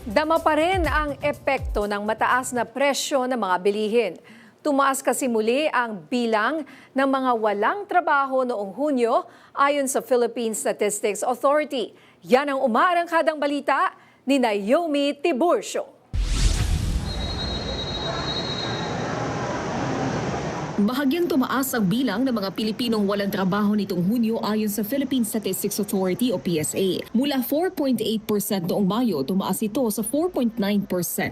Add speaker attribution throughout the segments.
Speaker 1: Dama pa rin ang epekto ng mataas na presyo ng mga bilihin. Tumaas kasi muli ang bilang ng mga walang trabaho noong Hunyo ayon sa Philippine Statistics Authority. Yan ang umaarangkadang balita ni Naomi Tiburcio.
Speaker 2: Bahagyang tumaas ang bilang ng mga Pilipinong walang trabaho nitong Hunyo ayon sa Philippine Statistics Authority o PSA. Mula 4.8% noong Mayo, tumaas ito sa 4.9%,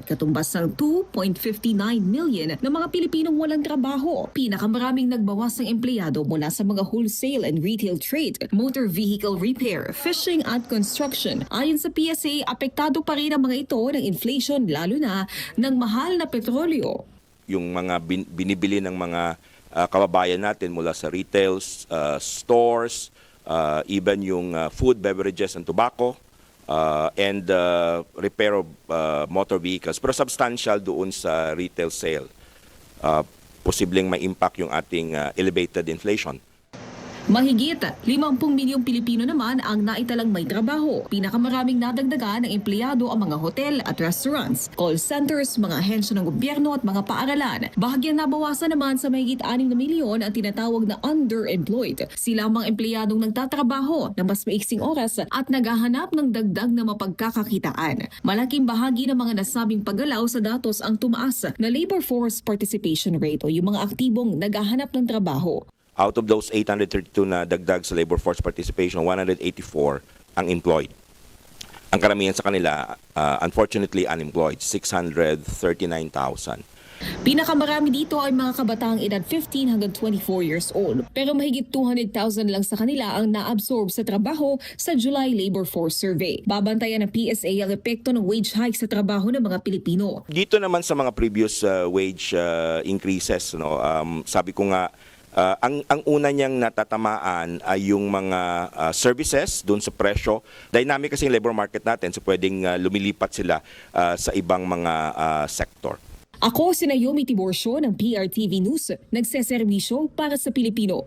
Speaker 2: katumbas ng 2.59 million na mga Pilipinong walang trabaho. Pinakamaraming nagbawas ng empleyado mula sa mga wholesale and retail trade, motor vehicle repair, fishing at construction. Ayon sa PSA, apektado pa rin ang mga ito ng inflation lalo na ng mahal na petrolyo.
Speaker 3: Yung mga binibili ng mga kababayan natin mula sa retail stores, even yung food, beverages, and tobacco, and repair of motor vehicles. Pero substantial doon sa retail sale. Posibleng may impact yung ating elevated inflation.
Speaker 2: Mahigit 50 milyong Pilipino naman ang naitalang may trabaho. Pinakamaraming nadagdagan ng empleyado ang mga hotel at restaurants, call centers, mga ahensya ng gobyerno at mga paaralan. Bahagyang nabawasan naman sa mahigit 6 na milyon ang tinatawag na underemployed. Sila ang mga empleyadong nagtatrabaho na mas maiksing oras at naghahanap ng dagdag na mapagkakakitaan. Malaking bahagi ng mga nasabing paggalaw sa datos ang tumaas na labor force participation rate o yung mga aktibong naghahanap ng trabaho.
Speaker 3: Out of those 832 na dagdag sa labor force participation, 184 ang employed. Ang karamihan sa kanila, unfortunately, unemployed, 639,000.
Speaker 2: Pinakamarami dito ay mga kabataang edad 15 hanggang 24 years old. Pero mahigit 200,000 lang sa kanila ang naabsorb sa trabaho sa July Labor Force Survey. Babantayan ng PSA ang epekto ng wage hike sa trabaho ng mga Pilipino.
Speaker 3: Dito naman sa mga previous wage increases, no, sabi ko nga, ang una niyang natatamaan ay yung mga services doon sa presyo. Dynamic kasi yung labor market natin, so pwedeng lumilipat sila sa ibang mga sektor.
Speaker 2: Ako si Naomi Tiburcio ng PRTV News, nagseserbisyo para sa Pilipino.